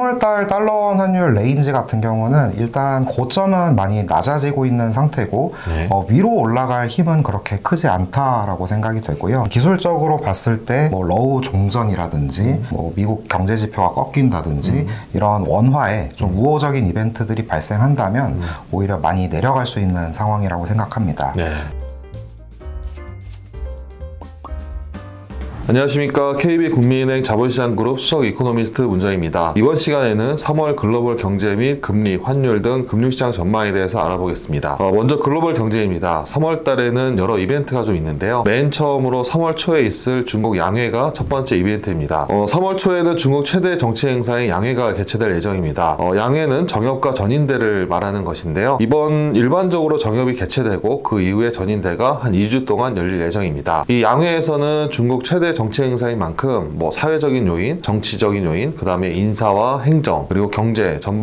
3월달 달러원 환율 레인지 같은 경우는 일단 고점은 많이 낮아지고 있는 상태고 위로 올라갈 힘은 그렇게 크지 않다라고 생각이 되고요. 기술적으로 봤을 때 러우 종전이라든지 미국 경제 지표가 꺾인다든지 이런 원화에 좀 우호적인 이벤트들이 발생한다면 오히려 많이 내려갈 수 있는 상황이라고 생각합니다. 네. 안녕하십니까. KB국민은행 자본시장그룹 수석 이코노미스트 문정입니다. 이번 시간에는 3월 글로벌 경제 및 금리, 환율 등 금융시장 전망에 대해서 알아보겠습니다. 먼저 글로벌 경제입니다. 3월 달에는 여러 이벤트가 좀 있는데요. 맨 처음으로 3월 초에 있을 중국 양회가 첫 번째 이벤트입니다. 3월 초에는 중국 최대 정치 행사인 양회가 개최될 예정입니다. 양회는 정협과 전인대를 말하는 것인데요. 이번 일반적으로 정협이 개최되고 그 이후에 전인대가 한 2주 동안 열릴 예정입니다. 이 양회에서는 중국 최대 정치 행사인 만큼 사회적인 요인, 정치적인 요인, 그 다음에 인사와 행정, 그리고 경제 전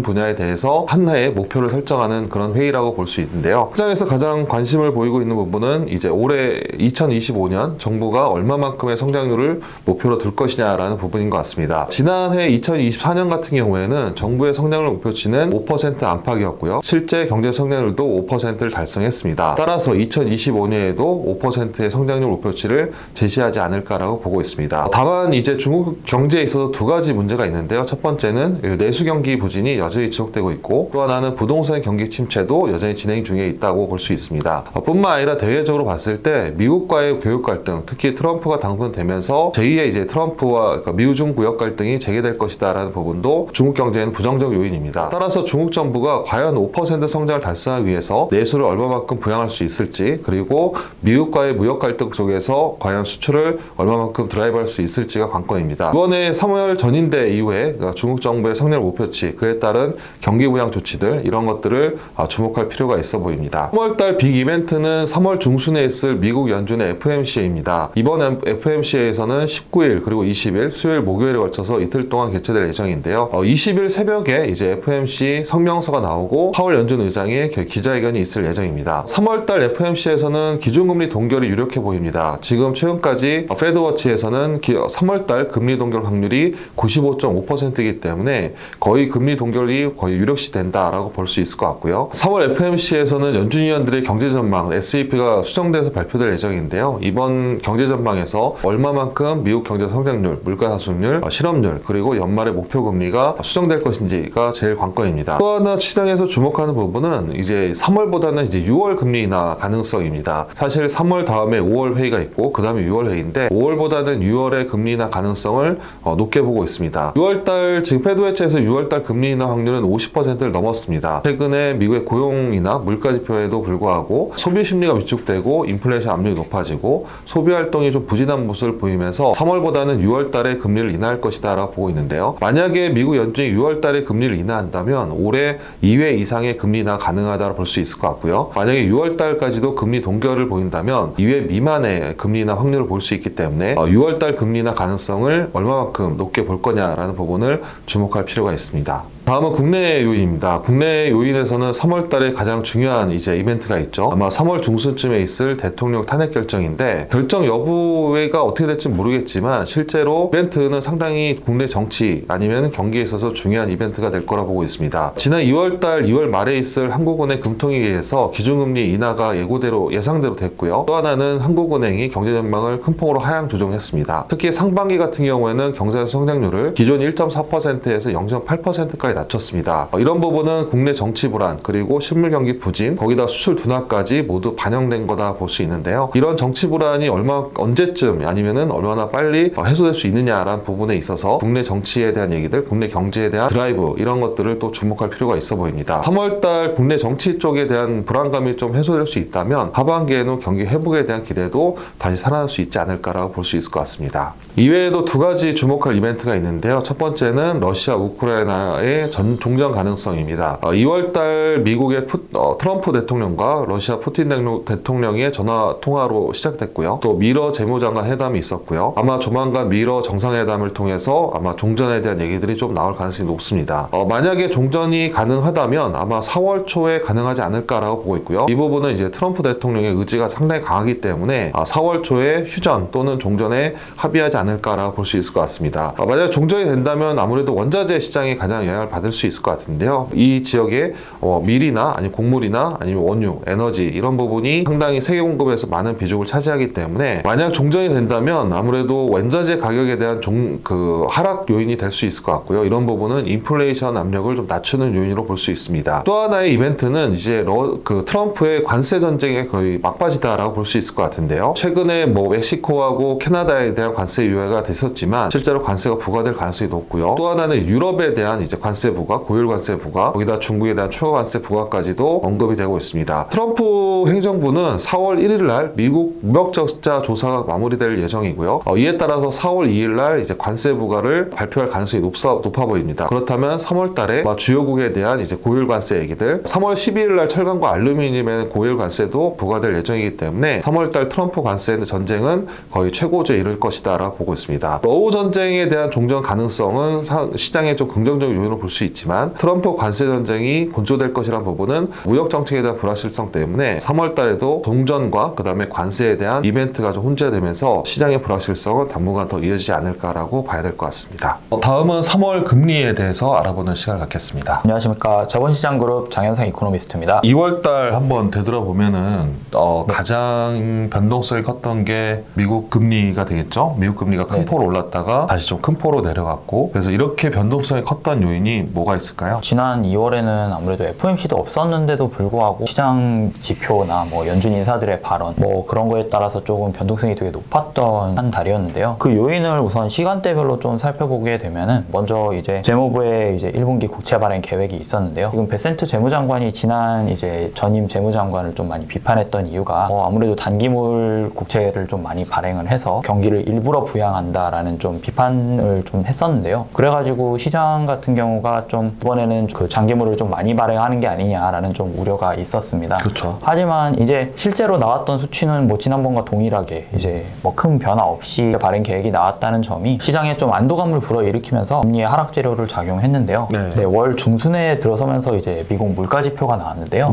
분야에 대해서 한 해의 목표를 설정하는 그런 회의라고 볼 수 있는데요. 시장에서 가장 관심을 보이고 있는 부분은 이제 올해 2025년 정부가 얼마만큼의 성장률을 목표로 둘 것이냐라는 부분인 것 같습니다. 지난해 2024년 같은 경우에는 정부의 성장률 목표치는 5% 안팎이었고요. 실제 경제 성장률도 5%를 달성했습니다. 따라서 2025년에도 5%의 성장률 목표치를 제시하지 않을까라고 보고 있습니다. 다만 이제 중국 경제에 있어서 두 가지 문제가 있는데요. 첫 번째는 내수 경기 부진이 여전히 지속되고 있고, 또 하나는 부동산 경기 침체도 여전히 진행 중에 있다고 볼 수 있습니다. 뿐만 아니라 대외적으로 봤을 때 미국과의 교육 갈등, 특히 트럼프가 당선되면서 제2의 이제 트럼프와 미중 무역 갈등이 재개될 것이다라는 부분도 중국 경제에는 부정적 요인입니다. 따라서 중국 정부가 과연 5% 성장을 달성하기 위해서 내수를 얼마만큼 부양할 수 있을지, 그리고 미국과의 무역 갈등 속에서 과연 수출을 얼마만큼 드라이브할 수 있을지가 관건입니다. 이번에 3월 전인대 이후에 중국 정부의 성장 목표치, 그에 따른 경기 부양 조치들, 이런 것들을 주목할 필요가 있어 보입니다. 3월달 빅 이벤트는 3월 중순에 있을 미국 연준의 FOMC입니다. 이번 FOMC에서는 19일 그리고 20일 수요일 목요일에 걸쳐서 이틀 동안 개최될 예정인데요. 20일 새벽에 이제 FOMC 성명서가 나오고 파월 연준 의장의 기자회견이 있을 예정입니다. 3월달 FOMC에서는 기준금리 동결이 유력해 보입니다. 지금 최근까지 페드워치에서는 3월달 금리 동결 확률이 95.5%이기 때문에 거의 금리 동결이 거의 유력시 된다라고 볼 수 있을 것 같고요. 3월 FOMC에서는 연준위원들의 경제 전망 SEP가 수정돼서 발표될 예정인데요. 이번 경제 전망에서 얼마만큼 미국 경제 성장률, 물가 상승률, 실업률, 그리고 연말의 목표 금리가 수정될 것인지가 제일 관건입니다. 또 하나 시장에서 주목하는 부분은 이제 3월보다는 이제 6월 금리 인하 가능성입니다. 사실 3월 다음에 5월 회의가 있고 그 다음에 6월 회의인데 5월보다는 6월의 금리 인하 가능성을 높게 보고 있습니다. 6월달 지금 페드워치에서 6월달 금리 인하 확률은 50%를 넘었습니다. 최근에 미국의 고용이나 물가 지표에도 불구하고 소비 심리가 위축되고 인플레이션 압력이 높아지고 소비 활동이 좀 부진한 모습을 보이면서 3월보다는 6월달에 금리를 인하할 것이다 라고 보고 있는데요. 만약에 미국 연준이 6월달에 금리를 인하한다면 올해 2회 이상의 금리 인하 가능하다고 볼 수 있을 것 같고요. 만약에 6월달까지도 금리 동결을 보인다면 2회 미만의 금리 인하 확률을 볼 수 있기 때문에 6월달 금리 인하 가능성을 얼마만큼 높게 볼 거냐라는 부분을 주목할 필요가 있습니다. 다음은 국내 요인입니다. 국내 요인에서는 3월달에 가장 중요한 이제 이벤트가 있죠. 아마 3월 중순쯤에 있을 대통령 탄핵 결정인데, 결정 여부가 어떻게 될지 모르겠지만 실제로 이벤트는 상당히 국내 정치 아니면 경기에 있어서 중요한 이벤트가 될 거라 보고 있습니다. 지난 2월달 2월 말에 있을 한국은행 금통위에서 기준금리 인하가 예상대로 됐고요. 또 하나는 한국은행이 경제 전망을 큰 폭으로 하향 조정했습니다. 특히 상반기 같은 경우에는 경제 성장률을 기존 1.4%에서 0.8%까지 낮췄습니다. 이런 부분은 국내 정치 불안, 그리고 실물 경기 부진, 거기다 수출 둔화까지 모두 반영된 거다 볼 수 있는데요. 이런 정치 불안이 언제쯤 아니면은 얼마나 빨리 해소될 수 있느냐라는 부분에 있어서 국내 정치에 대한 얘기들, 국내 경제에 대한 드라이브, 이런 것들을 또 주목할 필요가 있어 보입니다. 3월달 국내 정치 쪽에 대한 불안감이 좀 해소될 수 있다면 하반기에는 경기 회복에 대한 기대도 다시 살아날 수 있지 않을까라고 볼 수 있을 것 같습니다. 이외에도 두 가지 주목할 이벤트가 있는데요. 첫 번째는 러시아 우크라이나의 종전 가능성입니다. 2월달 미국의 트럼프 대통령과 러시아 푸틴 대통령의 전화 통화로 시작됐고요. 또 미러 재무장관 회담이 있었고요. 아마 조만간 미러 정상회담을 통해서 아마 종전에 대한 얘기들이 좀 나올 가능성이 높습니다. 만약에 종전이 가능하다면 아마 4월 초에 가능하지 않을까라고 보고 있고요. 이 부분은 이제 트럼프 대통령의 의지가 상당히 강하기 때문에 4월 초에 휴전 종전 또는 종전에 합의하지 않을까라고 볼 수 있을 것 같습니다. 만약 종전이 된다면 아무래도 원자재 시장이 가장 영향을 받을 수 있을 것 같은데요. 이 지역에 밀이나 아니면 곡물이나 아니면 원유, 에너지 이런 부분이 상당히 세계 공급에서 많은 비중을 차지하기 때문에 만약 종전이 된다면 아무래도 원자재 가격에 대한 하락 요인이 될 수 있을 것 같고요. 이런 부분은 인플레이션 압력을 좀 낮추는 요인으로 볼 수 있습니다. 또 하나의 이벤트는 이제 트럼프의 관세 전쟁의 거의 막바지다라고 볼 수 있을 것 같은데요. 최근에 멕시코하고 캐나다에 대한 관세 유예가 됐었지만 실제로 관세가 부과될 가능성이 높고요. 또 하나는 유럽에 대한 이제 관세 부과, 고율 관세 부과, 거기다 중국에 대한 추가 관세 부과까지도 언급이 되고 있습니다. 트럼프 행정부는 4월 1일 날 미국 무역 적자 조사가 마무리될 예정이고요. 이에 따라서 4월 2일 날 이제 관세 부과를 발표할 가능성이 높아 보입니다. 그렇다면 3월 달에 주요국에 대한 이제 고율 관세 얘기들, 3월 12일 날 철강과 알루미늄에는 고율 관세도 부과될 예정이기 때문에 3월 달 트럼프 관세 전쟁은 거의 최고조에 이를 것이다라고 보고 있습니다. 러우 전쟁에 대한 종전 가능성은 시장의 좀 긍정적인 요인으로 볼 수 있지만 트럼프 관세 전쟁이 곤조될 것이라는 부분은 무역 정책에 대한 불확실성 때문에 3월 달에도 종전과 그 다음에 관세에 대한 이벤트가 좀 혼재되면서 시장의 불확실성은 당분간 더 이어지지 않을까라고 봐야 될 것 같습니다. 다음은 3월 금리에 대해서 알아보는 시간을 갖겠습니다. 안녕하십니까. 자본시장그룹 장현상 이코노미스트입니다. 2월 달 한번 되돌아보면은 가장 변동성이 컸던 게 미국 금리가 되겠죠. 미국 금리가 큰 포로 올랐다가 다시 좀 큰 포로 내려갔고, 그래서 이렇게 변동성이 컸던 요인이 뭐가 있을까요? 지난 2월에는 아무래도 FOMC도 없었는데도 불구하고 시장 지표나 연준 인사들의 발언 그런 거에 따라서 조금 변동성이 되게 높았던 한 달이었는데요. 그 요인을 우선 시간대별로 좀 살펴보게 되면은 먼저 이제 재무부의 이제 1분기 국채 발행 계획이 있었는데요. 지금 베센트 재무장관이 지난 이제 전임 재무장관을 좀 많이 비판했던 이유가 아무래도 단기물 국채를 좀 많이 발행을 해서 경기를 일부러 부양한다라는 좀 비판을 좀 했었는데요. 그래가지고 시장 같은 경우가 좀 이번에는 그 장기물을 좀 많이 발행하는 게 아니냐라는 좀 우려가 있었습니다. 그렇죠. 하지만 이제 실제로 나왔던 수치는 지난번과 동일하게 이제 큰 변화 없이 발행 계획이 나왔다는 점이 시장에 좀 안도감을 불어일으키면서 금리의 하락 재료를 작용했는데요. 네, 월 중순에 들어서면서 이제 미국 물가 지표가 나왔는데요.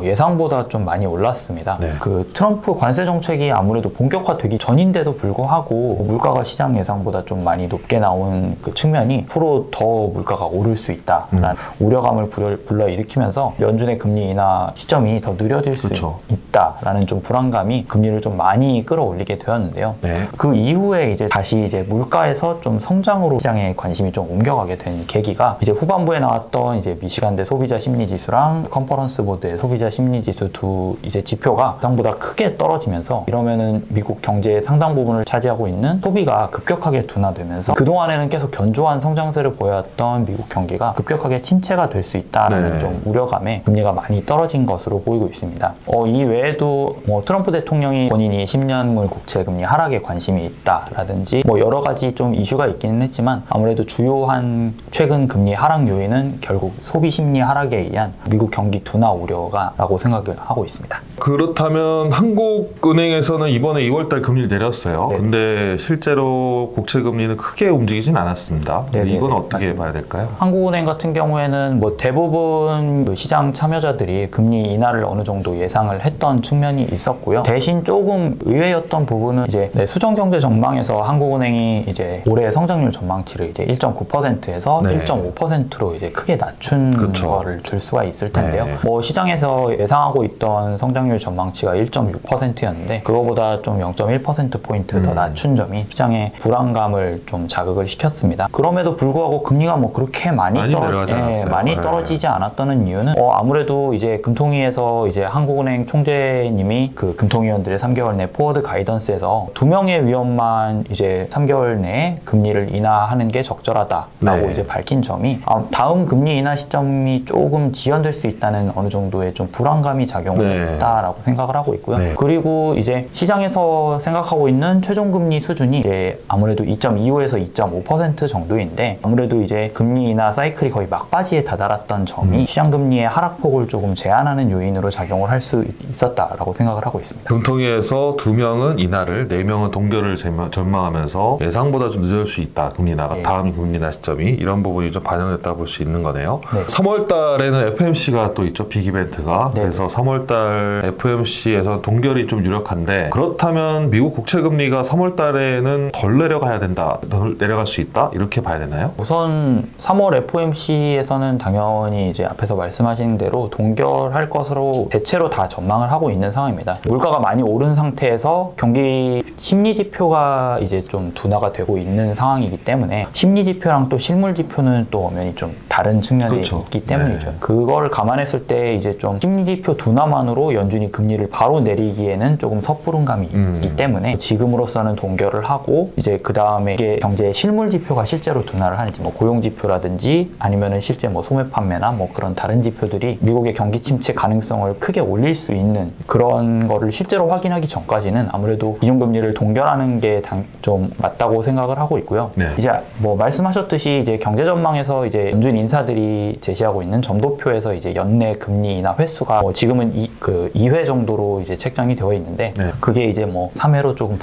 예상보다 좀 많이 올랐습니다. 그 트럼프 관세 정책이 아무래도 본격화되기 전인데도 불구하고 물가가 시장 예상보다 좀 많이 높게 나온 그 측면이 앞으로 더 물가가 오를 수 있다라는 우려감을 불러일으키면서 연준의 금리 인하 시점이 더 느려질 수 있다라는 좀 불안감이 금리를 좀 많이 끌어올리게 되었는데요. 그 이후에 이제 다시 이제 물가에서 좀 성장으로 시장의 관심이 좀 옮겨가게 된 계기가 이제 후반부에 나왔던 이제 미시간대 소비자 심리 지수랑 컨퍼런스 보드의 소비자 심리 지수 두 이제 지표가 예상보다 크게 떨어지면서 이러면은 미국 경제의 상당 부분을 차지하고 있는 소비가 급격하게 둔화되면서 그동안에는 계속 견조한 성장세를 보였던 미국 경기가 급격하게 침체가 될 수 있다는 좀 우려감에 금리가 많이 떨어진 것으로 보이고 있습니다. 이 외에도 트럼프 대통령이 본인이 10년물 국채 금리 하락에 관심이 있다라든지 여러 가지 좀 이슈가 있기는 했지만 아무래도 주요한 최근 금리 하락 요인은 결국 소비 심리 하락에 의한 미국 경기 둔화 우려가라고 생각을 하고 있습니다. 그렇다면 한국은행에서는 이번에 2월달 금리를 내렸어요. 근데 실제로 국채 금리는 크게 움직이진 않았습니다. 이건 어떻게 봐야 될까요? 한국은행 같은 경우에는 대부분 시장 참여자들이 금리 인하를 어느 정도 예상을 했던 측면이 있었고요. 대신 조금 의외였던 부분은 이제 수정경제 전망에서 한국은행이 이제 올해 성장률 전망치를 이제 1.9%에서 1.5%로 이제 크게 낮춘 거를 들 수가 있을 텐데요. 시장에서 예상하고 있던 성장률 전망치가 1.6%였는데 그거보다 좀 0.1%포인트 더 낮춘 점이 시장의 불안감을 좀 자극을 시켰습니다. 그럼에도 불구하고 금리가 그렇게 많이 떨어지지 않았다는 이유는 아무래도 이제 금통위에서 이제 한국은행 총재님이 그 금통위원들의 3개월 내 포워드 가이던스에서 2명의 위원만 이제 3개월 내에 금리를 인하하는 게 적절하다라고 이제 밝힌 점이 다음 금리 인하 시점이 조금 지연될 수 있다는 어느 정도의 좀 불안감이 작용을 했다라고 생각을 하고 있고요. 그리고 이제 시장에서 생각하고 있는 최종금리 수준이 이제 아무래도 2.25에서 2.5% 정도인데 아무래도 이제 금리 인하 사이클이 거의 막바지에 다다랐던 점이 시장금리의 하락폭을 조금 제한하는 요인으로 작용을 할 수 있었다라고 생각을 하고 있습니다. 금통위에서 2명은 인하를, 4명은 동결을 전망하면서 예상보다 좀 늦을 수 있다. 금리 인하가 다음 금리 인하 시점이 이런 부분이 좀 반영됐다고 볼 수 있는 거네요. 3월 달에는 FOMC가 또 있죠. 빅 이벤트가. 그래서 3월 달 FOMC에서 동결이 좀 유력한데 그렇다면 미국 국채 금리가 3월 달에는 덜 내려가야 된다, 덜 내려갈 수 있다 이렇게 봐야 되나요? 우선 3월 FOMC에서는 당연히 이제 앞에서 말씀하신 대로 동결할 것으로 대체로 다 전망을 하고 있는 상황입니다. 물가가 많이 오른 상태에서 경기 심리 지표가 이제 좀 둔화가 되고 있는 상황이기 때문에 심리 지표랑 또 실물 지표는 또 엄연히 좀 다른 측면이 그렇죠. 있기 때문이죠. 네. 그걸 감안했을 때 이제 좀 심리 지표 둔화만으로 연준이 금리를 바로 내리기에는 조금 섣부른 감이 있기 때문에 지금으로서는 동결을 하고 이제 그 다음에 이게 경제 실물 지표가 실제로 둔화를 하는지 뭐 고용 지표라든지 아니면은 실제 뭐 소매 판매나 뭐 그런 다른 지표들이 미국의 경기 침체 가능성을 크게 올릴 수 있는 그런 거를 실제로 확인하기 전까지는 아무래도 기준금리를 동결하는 게 좀 맞다고 생각을 하고 있고요. 네. 이제 뭐 말씀하셨듯이 이제 경제 전망에서 이제 연준 인사들이 제시하고 있는 점도표에서 이제 연내 금리 인하 횟수가 뭐 지금은 2회 정도로 이제 책정이 되어 있는데 네. 그게 이제 뭐 3회로 조금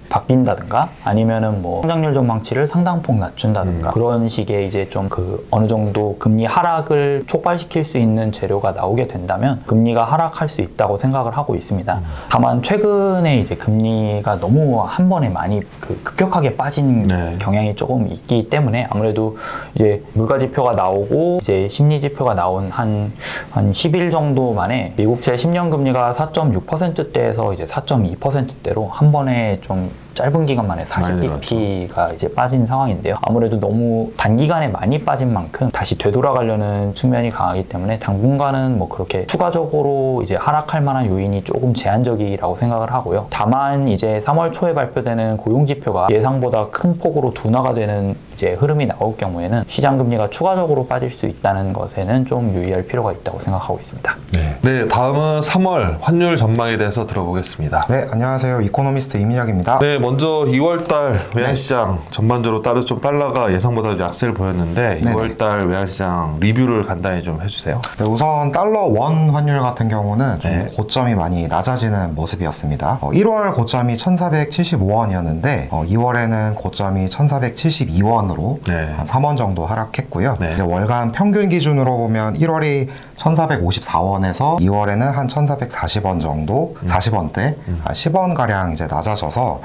바뀐다든가 아니면은 뭐 성장률 전망치를 상당폭 낮춘다든가 그런 식의 이제 좀 어느 정도 금리 하락을 촉발시킬 수 있는 재료가 나오게 된다면 금리가 하락할 수 있다고 생각을 하고 있습니다. 다만 최근에 이제 금리가 너무 한 번에 많이 급격하게 빠진 네. 경향이 조금 있기 때문에 아무래도 이제 물가 지표가 나오고 이제 심리 지표가 나온 한 10일 정도 만에 미국채 10년 금리가 4.6%대에서 이제 4.2%대로 한 번에 좀 짧은 기간 만에 40bp가 이제 빠진 상황인데요. 아무래도 너무 단기간에 많이 빠진 만큼 다시 되돌아가려는 측면이 강하기 때문에 당분간은 뭐 그렇게 추가적으로 이제 하락할 만한 요인이 조금 제한적이라고 생각을 하고요. 다만 이제 3월 초에 발표되는 고용 지표가 예상보다 큰 폭으로 둔화가 되는 이제 흐름이 나올 경우에는 시장 금리가 추가적으로 빠질 수 있다는 것에는 좀 유의할 필요가 있다고 생각하고 있습니다. 네, 다음은 3월 환율 전망에 대해서 들어보겠습니다. 네, 안녕하세요. 이코노미스트 이민혁입니다. 네, 먼저 2월달 외환시장 전반적으로 달러가 예상보다 약세를 보였는데 2월달 외환시장 리뷰를 간단히 좀 해주세요. 네, 우선 달러 원 환율 같은 경우는 좀 고점이 많이 낮아지는 모습이었습니다. 1월 고점이 1,475원이었는데 2월에는 고점이 1,472원으로 한 3원 정도 하락했고요. 이제 월간 평균 기준으로 보면 1월이 1,454원에서 2월에는 한 1,440원 정도, 40원대, 한 10원 가량 이제 낮아져서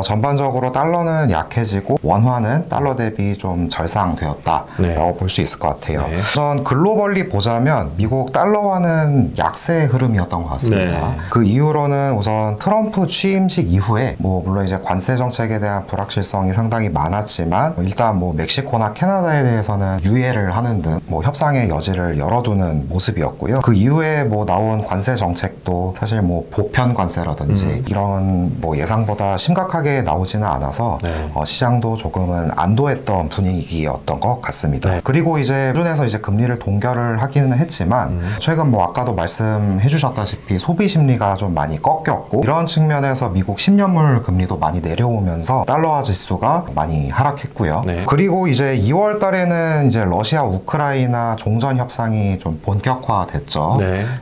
전반적으로 달러는 약해지고 원화는 달러 대비 좀 절상되었다라고 볼 수 있을 것 같아요. 우선 글로벌리 보자면 미국 달러화는 약세 흐름이었던 것 같습니다. 그 이후로는 우선 트럼프 취임식 이후에 뭐 물론 이제 관세 정책에 대한 불확실성이 상당히 많았지만 일단 뭐 멕시코나 캐나다에 대해서는 유예를 하는 등 뭐 협상의 여지를 열어두는 모습이었고요. 그 이후에 뭐 나온 관세 정책도 사실 뭐 보편 관세라든지 이런 뭐 예상보다 심각하게 나오지는 않아서 시장도 조금은 안도했던 분위기였던 것 같습니다. 그리고 이제 기존에서 이제 금리를 동결을 하기는 했지만 최근 뭐 아까도 말씀해 주셨다시피 소비 심리가 좀 많이 꺾였고 이런 측면에서 미국 10년물 금리도 많이 내려오면서 달러화 지수가 많이 하락했고요. 그리고 이제 2월 달에는 이제 러시아 우크라이나 종전 협상이 좀 본격화됐죠.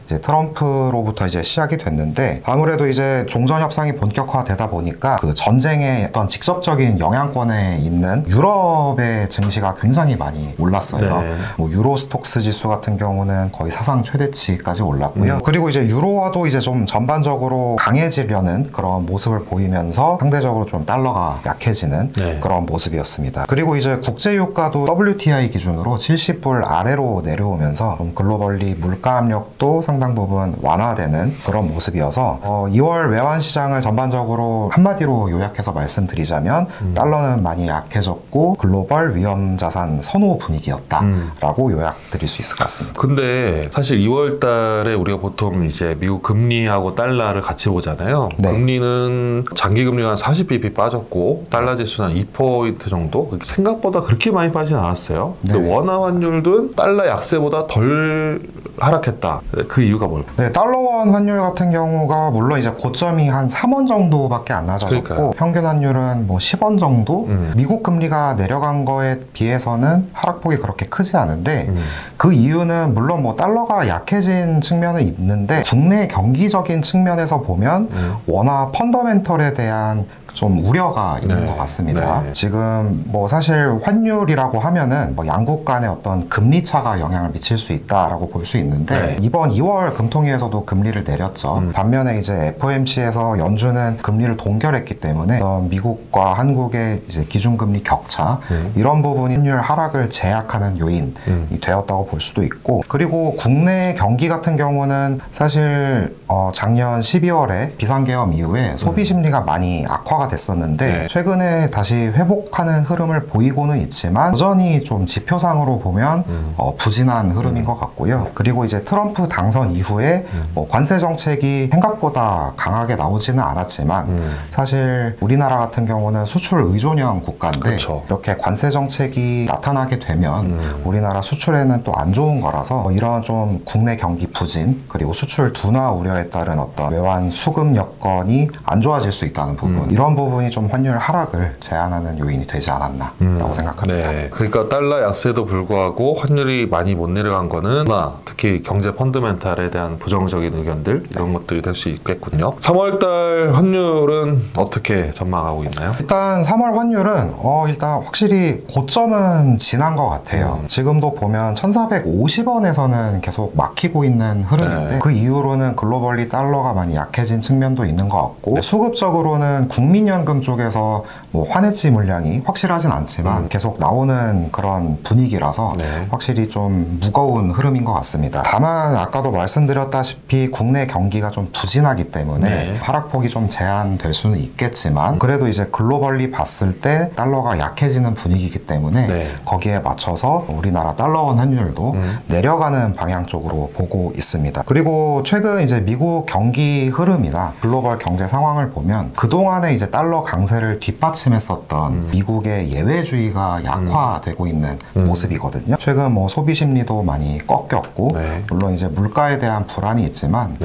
이제 트럼프로부터 이제 시작이 됐는데 아무래도 이제 종전 협상이 본격화되다 보니까 그 전쟁의 어떤 직접적인 영향권에 있는 유럽의 증시가 굉장히 많이 올랐어요. 뭐 유로스톡스 지수 같은 경우는 거의 사상 최대치까지 올랐고요. 그리고 이제 유로화도 이제 좀 전반적으로 강해지려는 그런 모습을 보이면서 상대적으로 좀 달러가 약해지는 그런 모습이었습니다. 그리고 이제 국제유가도 WTI 기준으로 70불 아래로 내려오면서 좀 글로벌리 물가 압력도 상당 부분 완화되는 그런 모습이어서 2월 외환시장을 전반적으로 한마디로 요약해서 말씀드리자면 달러는 많이 약해졌고 글로벌 위험자산 선호 분위기였다라고 요약드릴 수 있을 것 같습니다. 근데 사실 2월 달에 우리가 보통 이제 미국 금리하고 달러를 같이 보잖아요. 금리는 장기 금리가 한 40bp 빠졌고 달러 지수는 한 2% 정도? 생각보다 그렇게 많이 빠지진 않았어요. 근데 원화 환율도 달러 약세보다 덜 하락했다. 그 이유가 뭘까요? 네, 달러원 환율 같은 경우가 물론 이제 고점이 한 3원 정도밖에 안 낮아졌고 그러니까요. 평균 환율은 뭐 10원 정도? 미국 금리가 내려간 거에 비해서는 하락폭이 그렇게 크지 않은데 그 이유는 물론 뭐 달러가 약해진 측면은 있는데 국내 경기적인 측면에서 보면 원화 펀더멘털에 대한 좀 우려가 있는 것 같습니다. 지금 뭐 사실 환율이라고 하면은 뭐 양국 간의 어떤 금리 차가 영향을 미칠 수 있다라고 볼 수 있는데 이번 2월 금통위에서도 금리를 내렸죠. 반면에 이제 FOMC에서 연준은 금리를 동결했기 때문에 미국과 한국의 이제 기준금리 격차 이런 부분이 환율 하락을 제약하는 요인이 되었다고 볼 수도 있고, 그리고 국내 경기 같은 경우는 사실 작년 12월에 비상계엄 이후에 소비 심리가 많이 악화가 됐었는데 최근에 다시 회복하는 흐름을 보이고는 있지만 여전히 좀 지표상으로 보면 부진한 흐름인 것 같고요. 그리고 이제 트럼프 당선 이후에 뭐 관세 정책이 생각보다 강하게 나오지는 않았지만 사실 우리나라 같은 경우는 수출 의존형 국가인데 그렇죠. 이렇게 관세 정책이 나타나게 되면 우리나라 수출에는 또 안 좋은 거라서 이런 좀 국내 경기 부진 그리고 수출 둔화 우려에 따른 어떤 외환 수급 여건이 안 좋아질 수 있다는 부분, 이런 부분이 좀 환율 하락을 제한하는 요인이 되지 않았나라고 생각합니다. 네. 그러니까 달러 약세도 불구하고 환율이 많이 못 내려간 거는 특히 경제 펀드멘탈에 대한 부정적인 의견들 이런 것들이 될 수 있겠군요. 3월달 환율은 어떻게 전망하고 있나요? 일단 3월 환율은 일단 확실히 고점은 지난 것 같아요. 지금도 보면 1450원에서는 계속 막히고 있는 흐름인데 그 이후로는 글로벌리 달러가 많이 약해진 측면도 있는 것 같고, 수급적으로는 국민연금 쪽에서 뭐 환해지 물량이 확실하진 않지만 계속 나오는 그런 분위기라서 확실히 좀 무거운 흐름인 것 같습니다. 다만 아까도 말씀드렸다시피 국내 경기가 좀 부진하기 때문에 하락폭이 좀 제한될 수는 있겠지만 그래도 이제 글로벌리 봤을 때 달러가 약해지는 분위기이기 때문에 거기에 맞춰서 우리나라 달러원 환율도 내려가는 방향 쪽으로 보고 있습니다. 그리고 최근 이제 미국 경기 흐름이나 글로벌 경제 상황을 보면 그동안에 이제 달러 강세를 뒷받침했었던 미국의 예외주의가 약화되고 있는 모습이거든요. 최근 뭐 소비 심리도 많이 꺾였고 물론 이제 물가에 대한 불안이 있지만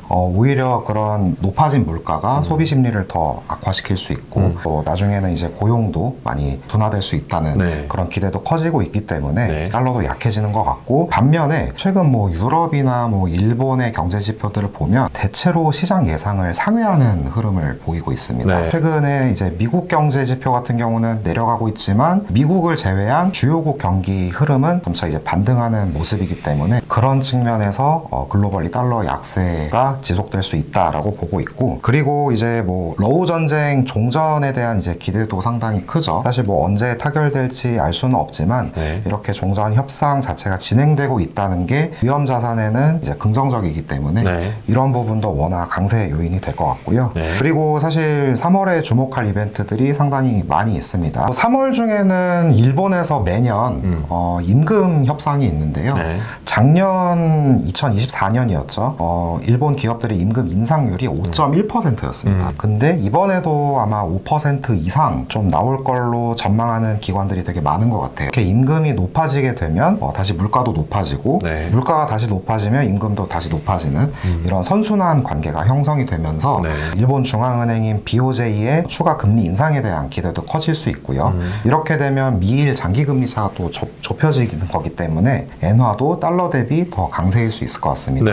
오히려 그런 높아진 물가가 소비 심리를 더 악화시킬 수 있고 또 나중에는 이제 고용도 많이 둔화될 수 있다는 그런 기대도 커지고 있기 때문에 달러도 약해지는 것 같고, 반면에 최근 뭐 유럽이나 뭐 일본의 경제 지표들을 보면 대체로 시장 예상을 상회하는 흐름을 보이고 있습니다. 최근에 이제 미국 경제 지표 같은 경우는 내려가고 있지만 미국을 제외한 주요국 경기 흐름은 점차 이제 반등하는 모습이기 때문에 그런 측면에서 글로벌리 달러 약세가 지속될 수 있다라고 보고 있고, 그리고 이제 뭐 러우 전쟁 종전에 대한 이제 기대도 상당히 크죠. 사실 뭐 언제 타결될지 알 수는 없지만 이렇게 종전 협상 자체가 진행되고 있다는 게 위험 자산에는 이제 긍정적이기 때문에 이런 부분도 워낙 강세 요인이 될 것 같고요. 그리고 사실 3월에 주목할 이벤트들이 상당히 많이 있습니다. 3월 중에는 일본에서 매년 임금 협상이 있는데요. 작년 2024년이었죠. 일본 기업들의 임금 인상률이 5.1%였습니다. 근데 이번에도 아마 5% 이상 좀 나올 걸로 전망하는 기관들이 되게 많은 것 같아요. 이렇게 임금이 높아지게 되면 다시 물가도 높아지고 물가가 다시 높아지면 임금도 다시 높아지는 이런 선순환 관계가 형성이 되면서 일본 중앙은행인 BOJ의 추가 금리 인상에 대한 기대도 커질 수 있고요. 이렇게 되면 미일 장기금리 차가 또 좁혀지는 거기 때문에 엔화도 달러 대비 더 강세일 수 있을 것 같습니다.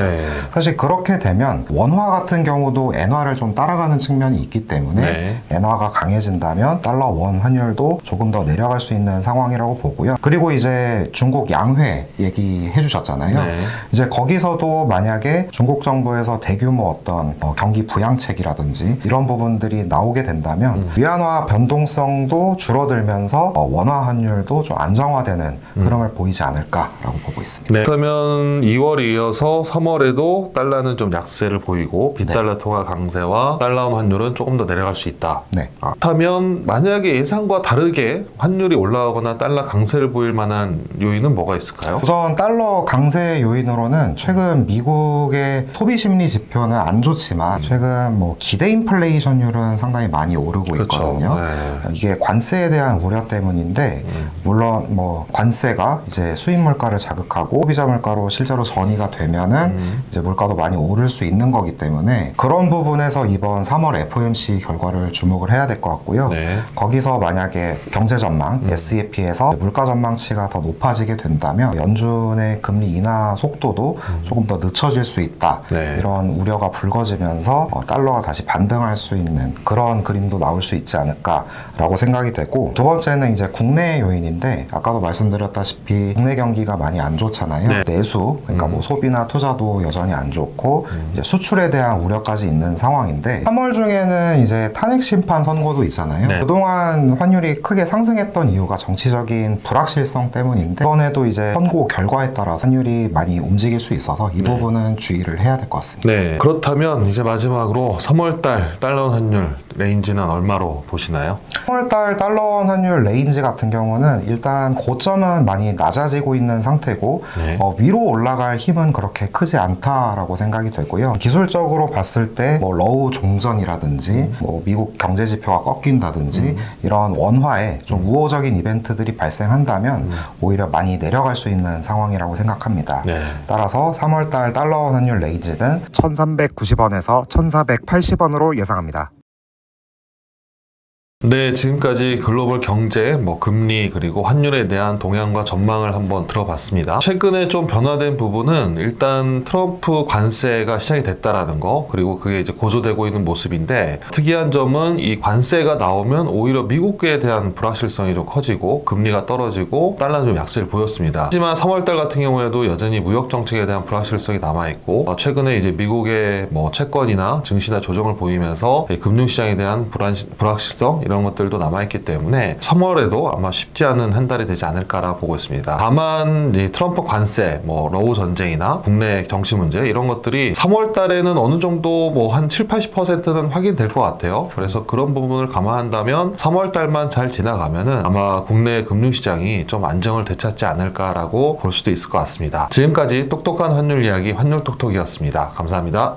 사실 그렇게 되면 원화 같은 경우도 엔화를 좀 따라가는 측면이 있기 때문에 엔화가 강해진다면 달러 원 환율도 조금 더 내려갈 수 있는 상황이라고 보고요. 그리고 이제 중국 양회 얘기해 주셨잖아요. 이제 거기서도 만약에 중국 정부에서 대규모 어떤 경기 부양책이라든지 이런 부분들이 나오게 된다면 위안화 변동성도 줄어들면서 원화 환율도 좀 안정화되는 흐름을 보이지 않을까라고 보고 있습니다. 그러면 2월에 이어서 3월에도 달러는 좀 약세를 보이고 빗달러 통화 강세와 달러 환율은 조금 더 내려갈 수 있다. 그렇다면 만약에 예상과 다르게 환율이 올라가거나 달러 강세를 보일 만한 요인은 뭐가 있을까요? 우선 달러 강세 요인으로는 최근 미국의 소비 심리 지표는 안 좋지만 최근 뭐 기대 인플레이션율은 상당히 많이 오르고 있거든요. 이게 관세에 대한 우려 때문인데 물론 뭐 관세가 이제 수입 물가를 자극하고 소비자 물가로 실제로 전이가 되면은 이제 물가도 많이 오를 수 있는 거기 때문에 그런 부분에서 이번 3월 FOMC 결과를 주목을 해야 될 것 같고요. 거기서 만약에 경제 전망 SEP에서 물가 전망치가 더 높아지게 된다면 연준의 금리 인하 속도도 조금 더 늦춰질 수 있다. 이런 우려가 불거지면서 달러가 다시 반등할 수 있는 그런 그런 그림도 나올 수 있지 않을까라고 생각이 되고, 두 번째는 이제 국내 요인인데, 아까도 말씀드렸다시피 국내 경기가 많이 안 좋잖아요. 네. 내수, 그러니까 뭐 소비나 투자도 여전히 안 좋고 이제 수출에 대한 우려까지 있는 상황인데, 3월 중에는 이제 탄핵 심판 선고도 있잖아요. 네. 그동안 환율이 크게 상승했던 이유가 정치적인 불확실성 때문인데, 이번에도 이제 선고 결과에 따라 환율이 많이 움직일 수 있어서 이 부분은 주의를 해야 될 것 같습니다. 네. 그렇다면 이제 마지막으로 3월달 달러 환율 레인지는 얼마로 보시나요? 3월달 달러원 환율 레인지 같은 경우는 일단 고점은 많이 낮아지고 있는 상태고, 네. 위로 올라갈 힘은 그렇게 크지 않다라고 생각이 되고요. 기술적으로 봤을 때 뭐 러우 종전이라든지 뭐 미국 경제 지표가 꺾인다든지 이런 원화에 좀 우호적인 이벤트들이 발생한다면 오히려 많이 내려갈 수 있는 상황이라고 생각합니다. 네. 따라서 3월달 달러원 환율 레인지는 1390원에서 1480원으로 예상합니다. 네, 지금까지 글로벌 경제, 금리, 그리고 환율에 대한 동향과 전망을 한번 들어봤습니다. 최근에 좀 변화된 부분은 일단 트럼프 관세가 시작이 됐다라는 거, 그리고 그게 이제 고조되고 있는 모습인데, 특이한 점은 이 관세가 나오면 오히려 미국에 대한 불확실성이 좀 커지고 금리가 떨어지고 달러는 좀 약세를 보였습니다. 하지만 3월달 같은 경우에도 여전히 무역 정책에 대한 불확실성이 남아있고, 최근에 이제 미국의 채권이나 증시나 조정을 보이면서 금융시장에 대한 불확실성 이런 것들도 남아있기 때문에 3월에도 아마 쉽지 않은 한 달이 되지 않을까라 보고 있습니다. 다만 이 트럼프 관세, 러우 전쟁이나 국내 정치 문제 이런 것들이 3월 달에는 어느 정도 한 7-80%는 확인될 것 같아요. 그래서 그런 부분을 감안한다면 3월 달만 잘 지나가면은 아마 국내 금융시장이 좀 안정을 되찾지 않을까라고 볼 수도 있을 것 같습니다. 지금까지 똑똑한 환율 이야기 환율톡톡이었습니다. 감사합니다.